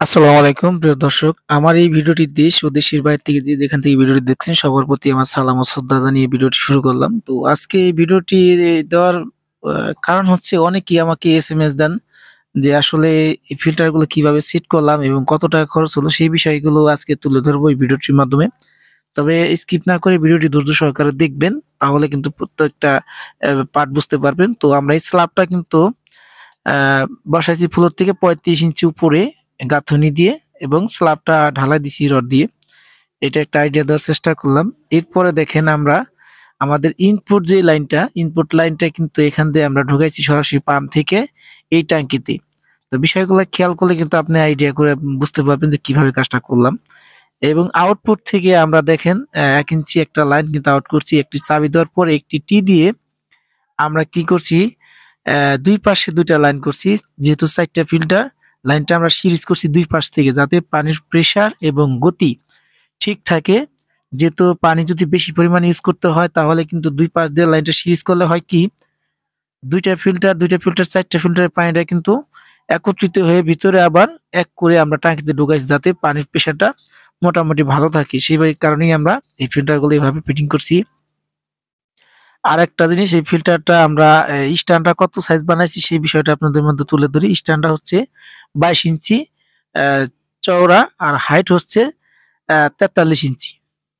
আসসালামু আলাইকুম প্রিয় দর্শক, আমার এই ভিডিওটি দেশ ও দেশের বাইরে থেকে যে যেখান থেকে ভিডিওটি দেখছেন সবার প্রতি আমার সালাম ও শ্রদ্ধা জানিয়ে ভিডিওটি শুরু করলাম। তো আজকে এই ভিডিওটি দেওয়ার কারণ হচ্ছে অনেকেই আমাকে এসএমএস দেন যে আসলে এই ফিল্টারগুলো কিভাবে সেট করলাম এবং কত টাকা খরচ হলো সেই বিষয়গুলো আজকে তুলে ধরবো এই ভিডিওটির মাধ্যমে। তবে স্কিপ না করে ভিডিওটি ধৈর্য সহকারে দেখবেন, তাহলে কিন্তু প্রত্যেকটা পার্ট বুঝতে পারবেন। তো আমরা এই স্ল্যাবটা কিন্তু বসাইছি ফ্লোর থেকে ৩৫ ইঞ্চি উপরে গাঁথুনি দিয়ে এবং স্ল্যাবটা ঢালাই দিছি রড দিয়ে। এটা একটা আইডিয়া দেওয়ার চেষ্টা করলাম। এরপরে দেখেন আমরা আমাদের ইনপুট লাইনটা কিন্তু এখান দিয়ে আমরা ঢুকাইছি সরাসরি পাম্প থেকে এই ট্যাঙ্কিতে। তো বিষয়গুলো খেয়াল করলে কিন্তু আপনি আইডিয়া করে বুঝতে পারবেন যে কিভাবে কাজটা করলাম। এবং আউটপুট থেকে আমরা দেখেন ১ ইঞ্চি একটা লাইন কিন্তু আউট করছি। একটি চাবি দেওয়ার পর একটি টি দিয়ে আমরা কি করছি, ২ পাশে ২ টা লাইন করছি। যেহেতু ৪ টা ফিল্টার, লাইনটা আমরা সিরিজ করছি ২ পাশ থেকে যাতে পানির প্রেসার এবং গতি ঠিক থাকে। যেহেতু পানি যদি বেশি পরিমাণে ইউজ করতে হয় তাহলে কিন্তু ২ পাশ দিয়ে লাইনটা সিরিজ করলে হয় কি, ২ টা ফিল্টার ৪ টা ফিল্টারের পানিটা কিন্তু একত্রিত হয়ে ভিতরে আবার এক করে আমরা টাঙ্কিতে ঢুকাইছি যাতে পানির প্রেসারটা মোটামুটি ভালো থাকে। সেই কারণেই আমরা এই ফিল্টারগুলো এভাবে ফিটিং করছি। আরেকটা জিনিস, এই ফিল্টারটা আমরা স্ট্যান্ডটা কত সাইজ বানাইছি সেই বিষয়টা আপনাদের মধ্যে তুলে ধরি। স্ট্যান্ডটা হচ্ছে ২২ ইঞ্চি চওড়া আর হাইট হচ্ছে ৪৩ ইঞ্চি।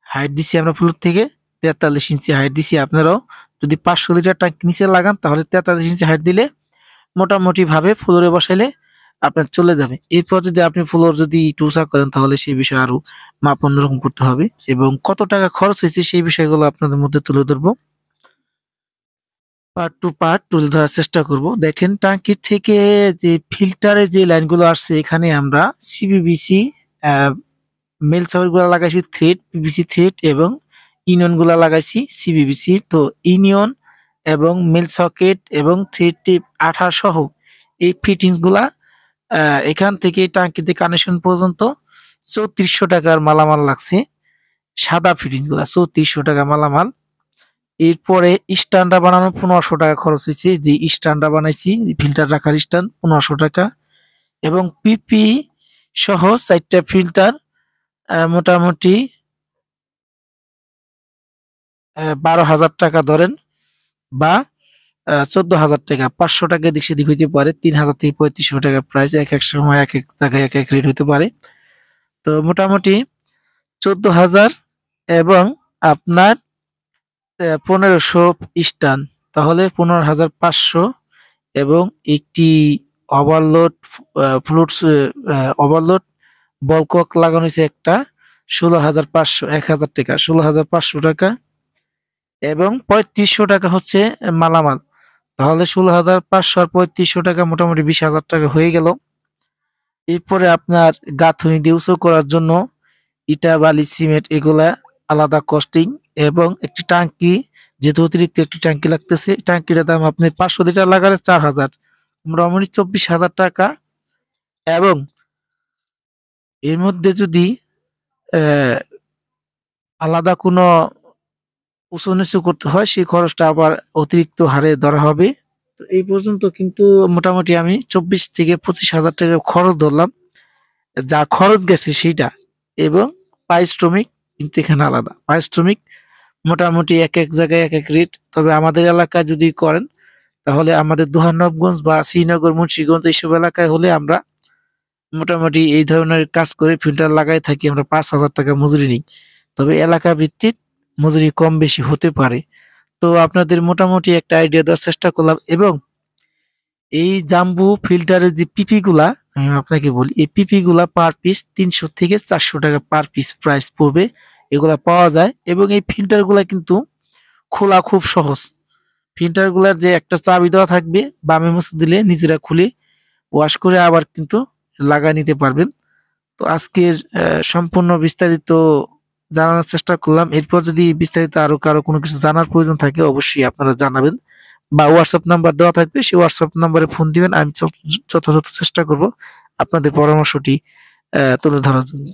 হাইট দিছি আমরা ফ্লোর থেকে ৪৩ ইঞ্চি হাইট দিছি। আপনারাও যদি ৫০০ লিটার ট্যাঙ্ক নিচে লাগান তাহলে ৪৩ ইঞ্চি হাইট দিলে মোটামুটি ভাবে ফ্লোরে বসাইলে আপনার চলে যাবে। এরপর যদি আপনি ফ্লোর যদি একটু উঁচা করেন তাহলে সেই বিষয়ে আরো মাপ অন্যরকম করতে হবে এবং কত টাকা খরচ হয়েছে সেই বিষয়গুলো আপনাদের মধ্যে তুলে ধরবো। পার্ট টু পার্ট তুলে ধরার চেষ্টা করব। দেখেন টাঙ্কির থেকে যে ফিল্টারের যে লাইনগুলো আসছে এখানে আমরা সিবিবিসি মেল সকেট গুলা লাগাইছি থ্রেড, পিভিসি থ্রেড এবং ইউনিয়ন গুলা লাগাইছি সিবিবিসি। তো ইউনিয়ন এবং মেল সকেট এবং থ্রেড টিপ আঠা সহ এই ফিটিংস গুলা এখান থেকে টাঙ্কিতে কানেকশন পর্যন্ত ৩৪০০ টাকার মালামাল লাগছে। সাদা ফিটিংস গুলা ৩৪০০ টাকা মালামাল। এরপরে স্ট্যান্ডটা বানানো ১৫০০ টাকা খরচ হয়েছে। যে স্ট্যান্ডটা বানাইছি ফিল্টার রাখার স্ট্যান্ড ১৫০০ টাকা এবং পিপি সহ ৪ টা ফিল্টার মোটামুটি ১২,০০০ টাকা ধরেন বা ১৪,০০০ টাকা। ৫০০ টাকা এদিক সেদিক হইতে পারে। ৩,০০০ থেকে ৩৫০০ টাকা প্রাইস। এক সময় এক জায়গায় এক রেট হইতে পারে। তো মোটামুটি ১৪,০০০ এবং আপনার ১৫০০ স্ট্যান্ড, তাহলে ১৫,৫০০ এবং একটি ওভারলোড ফ্লুটস ওভারলোড বল কক লাগানো হয়েছে একটা ১৬,৫০০, ১,০০০ টাকা, ১৬,৫০০ টাকা এবং ৩৫০০ টাকা হচ্ছে মালামাল। তাহলে ১৬,৫০০ আর ৩৫০০ টাকা মোটামুটি ২০,০০০ টাকা হয়ে গেল। এরপরে আপনার গাঁথুনি দিয়ে উঁচু করার জন্য ইটা, বালি, সিমেন্ট এগুলা আলাদা কস্টিং এবং একটি টাঙ্কি, যেহেতু অতিরিক্ত একটি টাঙ্কি লাগতেছে, টাঙ্কিটার দাম আপনি ৫০০ লিটার লাগালে ৪,০০০, মোটামুটি ২৪,০০০ টাকা। এবং এর মধ্যে যদি আলাদা কোনো উঁচু নিচু করতে হয় সেই খরচটা আবার অতিরিক্ত হারে ধরা হবে। তো এই পর্যন্ত কিন্তু মোটামুটি আমি ২৪ থেকে ২৫,০০০ টাকা খরচ ধরলাম, যা খরচ গেছে সেইটা। এবং পারিশ্রমিক কিন্তু এখানে আলাদা। পারিশ্রমিক মোটামুটি এক জায়গায় এক রেট। তবে আমাদের এলাকায় যদি করেন তাহলে আমাদের দোহানবগঞ্জ বা শ্রীনগর, মুন্সিগঞ্জ এইসব এলাকায় হলে আমরা মোটামুটি এই ধরনের কাজ করে ফিল্টার লাগাই থাকি, আমরা ৫,০০০ টাকা মজুরি নিই। তবে এলাকা ভিত্তিক মজুরি কম বেশি হতে পারে। তো আপনাদের মোটামুটি একটা আইডিয়া দেওয়ার চেষ্টা করলাম। এবং এই জাম্বু ফিল্টারের যে পিপি গুলা আমি আপনাকে বলি, এই পিপি গুলা পার পিস ৩০০ থেকে ৪০০ টাকা পার পিস প্রাইস পড়বে। এগুলা পাওয়া যায় এবং এই ফিল্টার গুলা কিন্তু খোলা খুব সহজ। ফিল্টার গুলার যে একটা চাবি দেওয়া থাকবে, বামে মুছে দিলে নিজেরা খুলে ওয়াশ করে আবার কিন্তু লাগায় নিতে পারবেন। তো আজকের সম্পূর্ণ বিস্তারিত জানানোর চেষ্টা করলাম। এরপর যদি বিস্তারিত আরো কারো কোনো কিছু জানার প্রয়োজন থাকে অবশ্যই আপনারা জানাবেন বা হোয়াটসঅ্যাপ নাম্বার দেওয়া থাকবে, সেই হোয়াটসঅ্যাপ নাম্বারে ফোন দিবেন। আমি যথাযথ চেষ্টা করব আপনাদের পরামর্শটি তুলে ধরার জন্য।